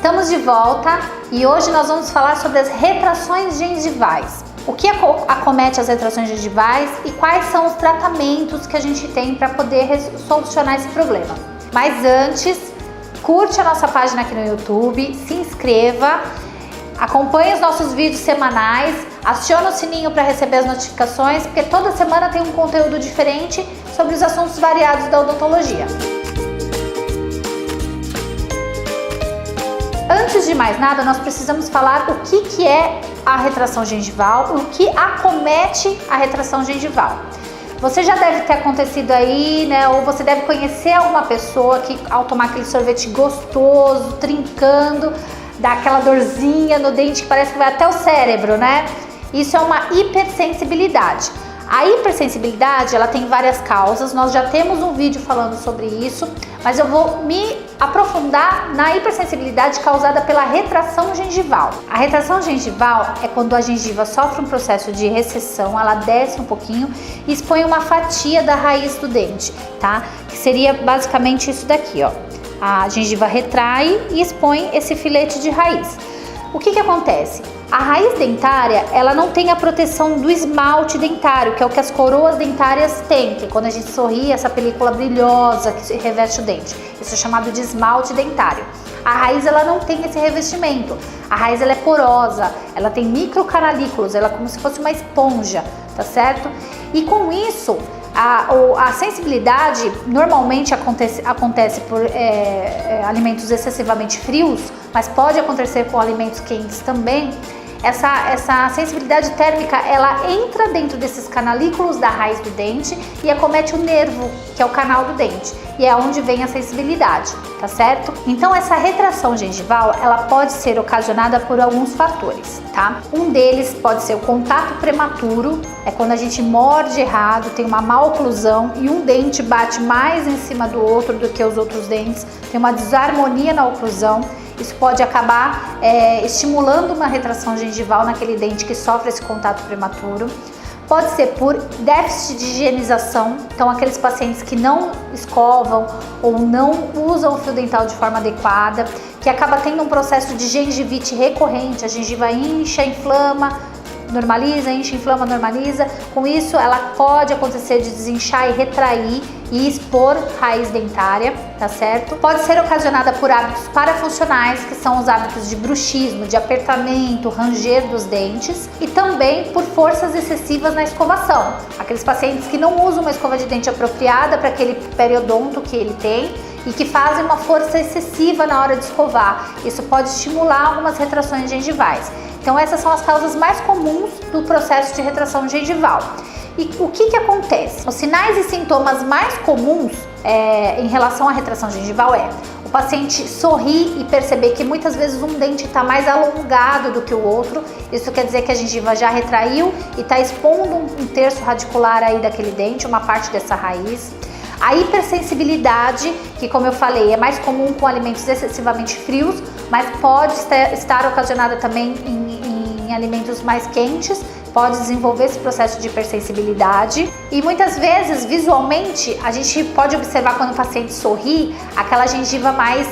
Estamos de volta e hoje nós vamos falar sobre as retrações gengivais. O que acomete as retrações gengivais e quais são os tratamentos que a gente tem para poder solucionar esse problema. Mas antes, curte a nossa página aqui no YouTube, se inscreva, acompanhe os nossos vídeos semanais, acione o sininho para receber as notificações, porque toda semana tem um conteúdo diferente sobre os assuntos variados da odontologia. Antes de mais nada, nós precisamos falar o que é a retração gengival, o que acomete a retração gengival. Você já deve ter acontecido aí, né? Ou você deve conhecer alguma pessoa que, ao tomar aquele sorvete gostoso, trincando, dá aquela dorzinha no dente que parece que vai até o cérebro, né? Isso é uma hipersensibilidade. A hipersensibilidade, ela tem várias causas, nós já temos um vídeo falando sobre isso, mas eu vou me aprofundar na hipersensibilidade causada pela retração gengival. A retração gengival é quando a gengiva sofre um processo de recessão, ela desce um pouquinho e expõe uma fatia da raiz do dente, tá? Que seria basicamente isso daqui, ó. A gengiva retrai e expõe esse filete de raiz. O que acontece? A raiz dentária, ela não tem a proteção do esmalte dentário, que é o que as coroas dentárias têm, que é quando a gente sorri, essa película brilhosa que reveste o dente. Isso é chamado de esmalte dentário. A raiz, ela não tem esse revestimento. A raiz, ela é porosa, ela tem microcanalículos, ela é como se fosse uma esponja, tá certo? E com isso, a sensibilidade normalmente acontece por alimentos excessivamente frios, mas pode acontecer com alimentos quentes também. Essa sensibilidade térmica, ela entra dentro desses canalículos da raiz do dente e acomete o nervo, que é o canal do dente, e é onde vem a sensibilidade, tá certo? Então essa retração gengival, ela pode ser ocasionada por alguns fatores, tá? Um deles pode ser o contato prematuro, é quando a gente morde errado, tem uma má oclusão e um dente bate mais em cima do outro do que os outros dentes, tem uma desarmonia na oclusão. Isso pode acabar estimulando uma retração gengival naquele dente que sofre esse contato prematuro. Pode ser por déficit de higienização, então aqueles pacientes que não escovam ou não usam o fio dental de forma adequada, que acaba tendo um processo de gengivite recorrente, a gengiva incha, inflama, normaliza, incha, inflama, normaliza. Com isso, ela pode acontecer de desinchar e retrair e expor raiz dentária, tá certo? Pode ser ocasionada por hábitos parafuncionais, que são os hábitos de bruxismo, de apertamento, ranger dos dentes, e também por forças excessivas na escovação. Aqueles pacientes que não usam uma escova de dente apropriada para aquele periodonto que ele tem e que fazem uma força excessiva na hora de escovar. Isso pode estimular algumas retrações gengivais. Então essas são as causas mais comuns do processo de retração gengival. E o que acontece? Os sinais e sintomas mais comuns em relação à retração gengival é o paciente sorrir e perceber que muitas vezes um dente está mais alongado do que o outro. Isso quer dizer que a gengiva já retraiu e está expondo um terço radicular aí daquele dente, uma parte dessa raiz. A hipersensibilidade, que como eu falei, é mais comum com alimentos excessivamente frios, mas pode estar ocasionada também em alimentos mais quentes, pode desenvolver esse processo de hipersensibilidade. E muitas vezes, visualmente, a gente pode observar quando o paciente sorri, aquela gengiva mais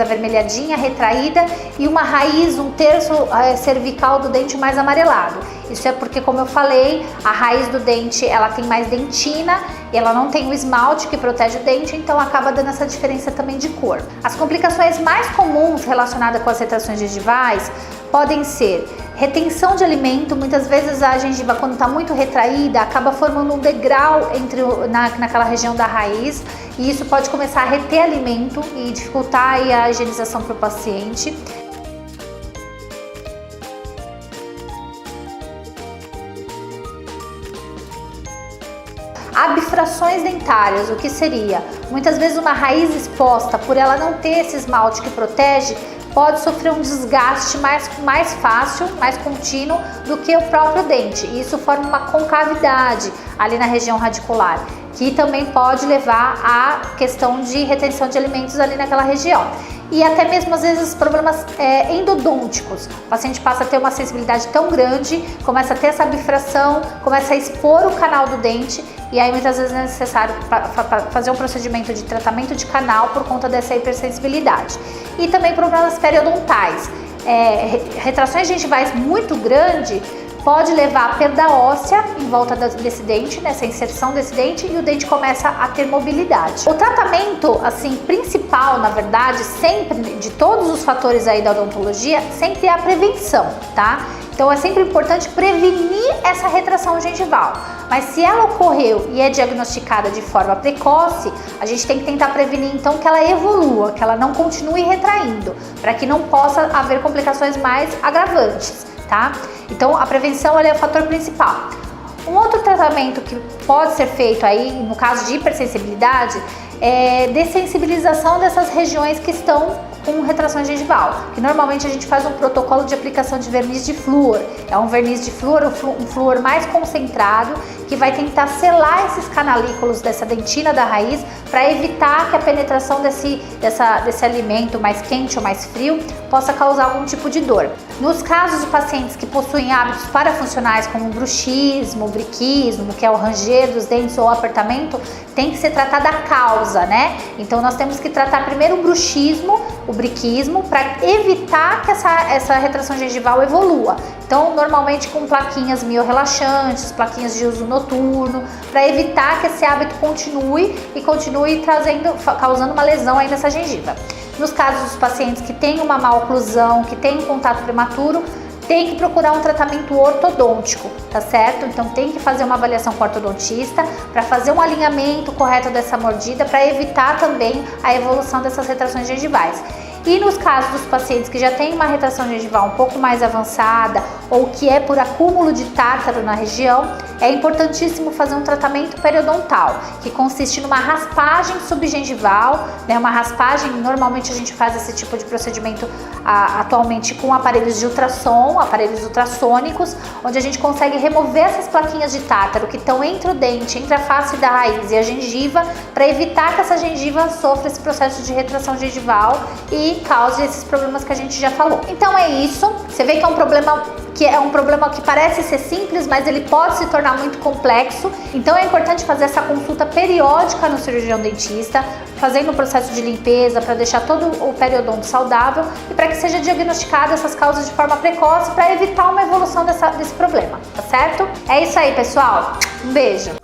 avermelhadinha, retraída, e uma raiz, um terço cervical do dente mais amarelado. Isso é porque, como eu falei, a raiz do dente, ela tem mais dentina, e ela não tem o esmalte que protege o dente, então acaba dando essa diferença também de cor. As complicações mais comuns relacionadas com as retrações gengivais podem ser retenção de alimento. Muitas vezes a gengiva, quando está muito retraída, acaba formando um degrau naquela região da raiz, e isso pode começar a reter alimento e dificultar aí a higienização para o paciente. Abfrações dentárias, o que seria? Muitas vezes uma raiz exposta, por ela não ter esse esmalte que protege, pode sofrer um desgaste mais fácil, mais contínuo do que o próprio dente. E isso forma uma concavidade ali na região radicular. que também pode levar à questão de retenção de alimentos ali naquela região. E até mesmo às vezes problemas endodônticos. O paciente passa a ter uma sensibilidade tão grande, começa a ter essa bifração, começa a expor o canal do dente, e aí muitas vezes é necessário fazer um procedimento de tratamento de canal por conta dessa hipersensibilidade. E também problemas periodontais. Retrações gengivais muito grandes pode levar a perda óssea em volta desse dente, nessa inserção desse dente, e o dente começa a ter mobilidade. O tratamento, assim, principal, na verdade, sempre, de todos os fatores aí da odontologia, sempre é a prevenção, tá? Então é sempre importante prevenir essa retração gengival. Mas se ela ocorreu e é diagnosticada de forma precoce, a gente tem que tentar prevenir então que ela evolua, que ela não continue retraindo, para que não possa haver complicações mais agravantes, tá? Então a prevenção é o fator principal. Um outro tratamento que pode ser feito aí, no caso de hipersensibilidade, é dessensibilização dessas regiões que estão com retração gengival, que normalmente a gente faz um protocolo de aplicação de verniz de flúor. É um verniz de flúor, um flúor mais concentrado, que vai tentar selar esses canalículos dessa dentina da raiz para evitar que a penetração desse alimento mais quente ou mais frio possa causar algum tipo de dor. Nos casos de pacientes que possuem hábitos parafuncionais como o bruxismo, o briquismo, que é o ranger dos dentes ou o apertamento, tem que ser tratada a causa, né? Então nós temos que tratar primeiro o bruxismo, o briquismo, para evitar que essa retração gengival evolua. Então, normalmente com plaquinhas miorrelaxantes, plaquinhas de uso noturno, para evitar que esse hábito continue causando uma lesão aí nessa gengiva. Nos casos dos pacientes que têm uma má oclusão, que têm um contato prematuro, tem que procurar um tratamento ortodôntico, tá certo? Então tem que fazer uma avaliação com o ortodontista para fazer um alinhamento correto dessa mordida, para evitar também a evolução dessas retrações gengivais. E nos casos dos pacientes que já têm uma retração gengival um pouco mais avançada ou que é por acúmulo de tártaro na região, é importantíssimo fazer um tratamento periodontal, que consiste numa raspagem subgengival, né? Uma raspagem, normalmente a gente faz esse tipo de procedimento atualmente com aparelhos de ultrassom, aparelhos ultrassônicos, onde a gente consegue remover essas plaquinhas de tártaro que estão entre o dente, entre a face da raiz e a gengiva, para evitar que essa gengiva sofra esse processo de retração gengival e cause esses problemas que a gente já falou. Então é isso. Você vê que é um problema que parece ser simples, mas ele pode se tornar muito complexo. Então é importante fazer essa consulta periódica no cirurgião dentista, fazendo o processo de limpeza para deixar todo o periodonto saudável e para que seja diagnosticado essas causas de forma precoce, para evitar uma evolução desse problema, tá certo? É isso aí, pessoal. Um beijo!